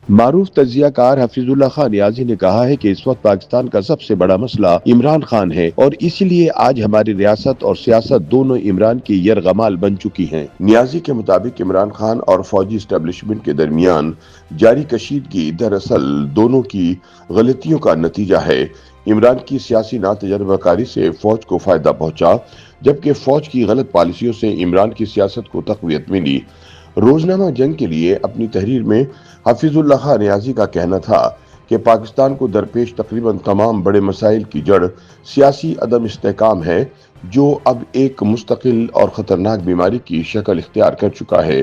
معروف تجزیہ کار حفیظ اللہ خان نیازی نے کہا ہے کہ اس وقت پاکستان کا سب سے بڑا مسئلہ عمران خان ہے اور اسی لیے آج ہماری ریاست اور سیاست دونوں عمران کی یرغمال بن چکی ہیں۔ نیازی کے مطابق عمران خان اور فوجی اسٹیبلشمنٹ کے درمیان جاری کشیدگی دراصل دونوں کی غلطیوں کا نتیجہ ہے۔ عمران کی سیاسی ناتجربہ کاری سے فوج کو فائدہ پہنچا، جبکہ فوج کی غلط پالیسیوں سے عمران کی سیاست کو تقویت ملی۔ روزنامہ جنگ کے لیے اپنی تحریر میں حفیظ اللہ خان نیازی کا کہنا تھا کہ پاکستان کو درپیش تقریباً تمام بڑے مسائل کی جڑ سیاسی عدم استحکام ہے، جو اب ایک مستقل اور خطرناک بیماری کی شکل اختیار کر چکا ہے۔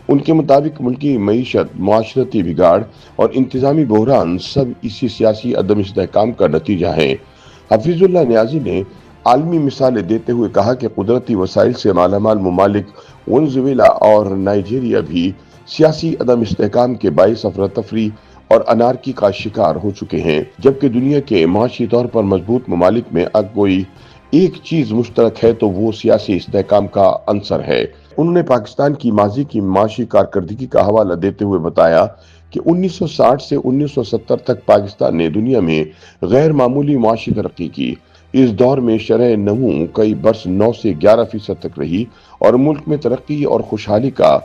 ان کے مطابق ملکی معیشت، معاشرتی بگاڑ اور انتظامی بحران سب اسی سیاسی عدم استحکام کا نتیجہ ہیں۔ حفیظ اللہ نیازی نے عالمی مثالیں دیتے ہوئے کہا کہ قدرتی وسائل سے مالا مال ممالک ونزویلا اور نائجیریا بھی سیاسی عدم استحکام کے باعث افراتفری اور انارکی کا شکار ہو چکے ہیں، جبکہ دنیا کے معاشی طور پر مضبوط ممالک میں اگر کوئی ایک چیز مشترک ہے تو وہ سیاسی استحکام کا عنصر ہے۔ انہوں نے پاکستان کی ماضی کی معاشی کارکردگی کا حوالہ دیتے ہوئے بتایا کہ 1960 سے 1970 تک پاکستان نے دنیا میں غیر معمولی معاشی ترقی کی۔ اس دور میں شرح نمو کئی برس 9 سے 11% تک رہی اور ملک میں ترقی اور خوشحالی کا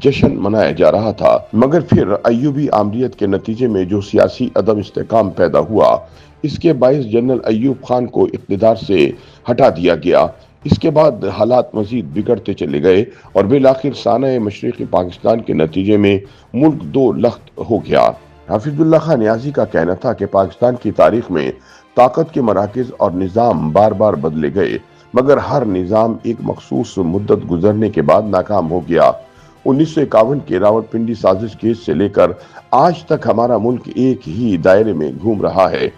جشن منایا جا رہا تھا، مگر پھر ایوبی آمریت کے نتیجے میں جو سیاسی عدم استحکام پیدا ہوا، اس کے باعث جنرل ایوب خان کو اقتدار سے ہٹا دیا گیا۔ اس کے بعد حالات مزید بگڑتے چلے گئے اور بالآخر سانحہ مشرقی پاکستان کے نتیجے میں ملک دو لخت ہو گیا۔ حفیظ اللہ خان نیازی کا کہنا تھا کہ پاکستان کی تاریخ میں طاقت کے مراکز اور نظام بار بار بدلے گئے، مگر ہر نظام ایک مخصوص مدت گزرنے کے بعد ناکام ہو گیا۔ 1951 کے راولپنڈی سازش کیس سے لے کر آج تک ہمارا ملک ایک ہی دائرے میں گھوم رہا ہے،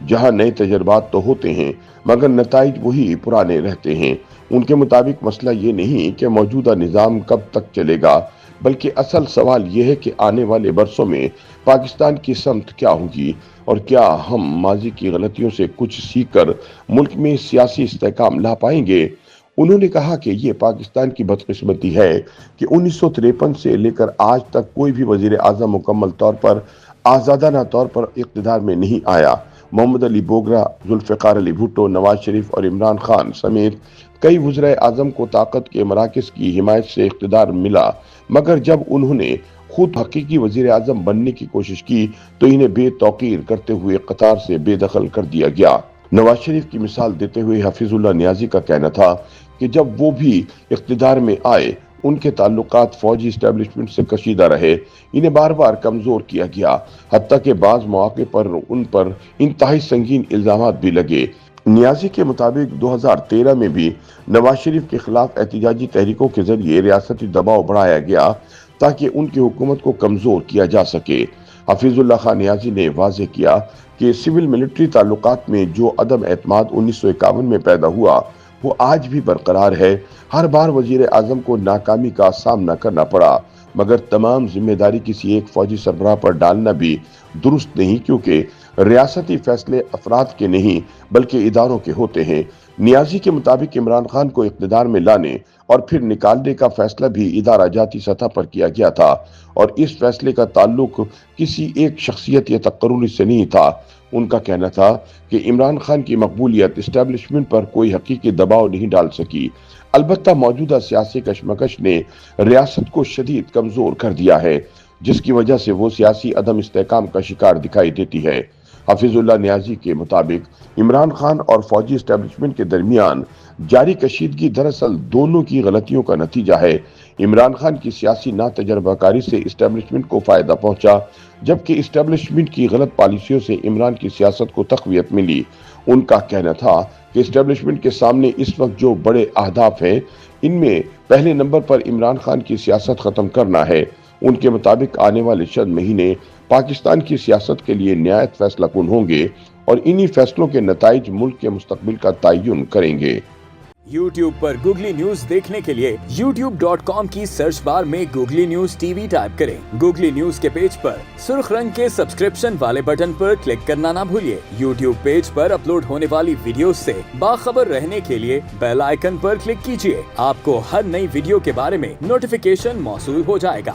جہاں نئے تجربات تو ہوتے ہیں مگر نتائج وہی پرانے رہتے ہیں۔ ان کے مطابق مسئلہ یہ نہیں کہ موجودہ نظام کب تک چلے گا، بلکہ اصل سوال یہ ہے کہ آنے والے برسوں میں پاکستان کی سمت کیا ہوگی اور کیا ہم ماضی کی غلطیوں سے کچھ سیکھ کر ملک میں سیاسی استحکام لا پائیں گے۔ انہوں نے کہا کہ یہ پاکستان کی بدقسمتی ہے کہ 1953 سے لے کر آج تک کوئی بھی وزیر اعظم مکمل طور پر آزادانہ طور پر اقتدار میں نہیں آیا۔ محمد علی بوگرا، ذوالفقار علی بھٹو، نواز شریف اور عمران خان سمیت کئی وزرائے اعظم کو طاقت کے مراکز کی حمایت سے اقتدار ملا، مگر جب انہوں نے خود حقیقی وزیر اعظم بننے کی کوشش کی تو انہیں بے توقیر کرتے ہوئے قطار سے بے دخل کر دیا گیا۔ نواز شریف کی مثال دیتے ہوئے حفیظ اللہ نیازی کا کہنا تھا کہ جب وہ بھی اقتدار میں آئے، ان کے تعلقات فوجی اسٹیبلشمنٹ سے کشیدہ رہے، انہیں بار بار کمزور کیا گیا، حتیٰ کہ بعض مواقع پر ان پر انتہائی سنگین الزامات بھی لگے۔ نیازی کے مطابق 2013 میں بھی نواز شریف کے خلاف احتجاجی تحریکوں کے ذریعے ریاستی دباؤ بڑھایا گیا تاکہ ان کی حکومت کو کمزور کیا جا سکے۔ حفیظ اللہ خان نیازی نے واضح کیا کہ سول ملٹری تعلقات میں جو عدم اعتماد 1951 میں پیدا ہوا وہ آج بھی برقرار ہے۔ ہر بار وزیر اعظم کو ناکامی کا سامنا کرنا پڑا، مگر تمام ذمہ داری کسی ایک فوجی سربراہ پر ڈالنا بھی درست نہیں، کیونکہ ریاستی فیصلے افراد کے نہیں بلکہ اداروں کے ہوتے ہیں۔ نیازی کے مطابق عمران خان کو اقتدار میں لانے اور پھر نکالنے کا فیصلہ بھی ادارہ جاتی سطح پر کیا گیا تھا اور اس فیصلے کا تعلق کسی ایک شخصیت یا تقرری سے نہیں تھا۔ ان کا کہنا تھا کہ عمران خان کی مقبولیت اسٹیبلشمنٹ پر کوئی حقیقی دباؤ نہیں ڈال سکی، البتہ موجودہ سیاسی کشمکش نے ریاست کو شدید کمزور کر دیا ہے، جس کی وجہ سے وہ سیاسی عدم استحکام کا شکار دکھائی دیتی ہے۔ حفیظ اللہ نیازی کے مطابق عمران خان اور فوجی اسٹیبلشمنٹ کے درمیان جاری کشیدگی دراصل دونوں کی غلطیوں کا نتیجہ ہے۔ عمران خان کی سیاسی ناتجربہ کاری سے اسٹیبلشمنٹ کو فائدہ پہنچا، جبکہ اسٹیبلشمنٹ کی غلط پالیسیوں سے عمران کی سیاست کو تقویت ملی۔ ان کا کہنا تھا کہ اسٹیبلشمنٹ کے سامنے اس وقت جو بڑے اہداف ہیں، ان میں پہلے نمبر پر عمران خان کی سیاست ختم کرنا ہے۔ ان کے مطابق آنے والے چند مہینے پاکستان کی سیاست کے لیے نہایت فیصلہ کن ہوں گے اور انہی فیصلوں کے نتائج ملک کے مستقبل کا تعین کریں گے۔ YouTube پر گوگلی نیوز دیکھنے کے لیے youtube.com کی سرچ بار میں googly news T V type کریں۔ گوگلی نیوز کے پیج پر سرخ رنگ کے سبسکرپشن والے بٹن پر کلک کرنا نہ بھولیے۔ YouTube پیج پر اپلوڈ ہونے والی ویڈیوز سے باخبر رہنے کے لیے بیل آئیکن پر کلک کیجیے۔ آپ کو ہر نئی ویڈیو کے بارے میں نوٹیفیکیشن موصول ہو جائے گا۔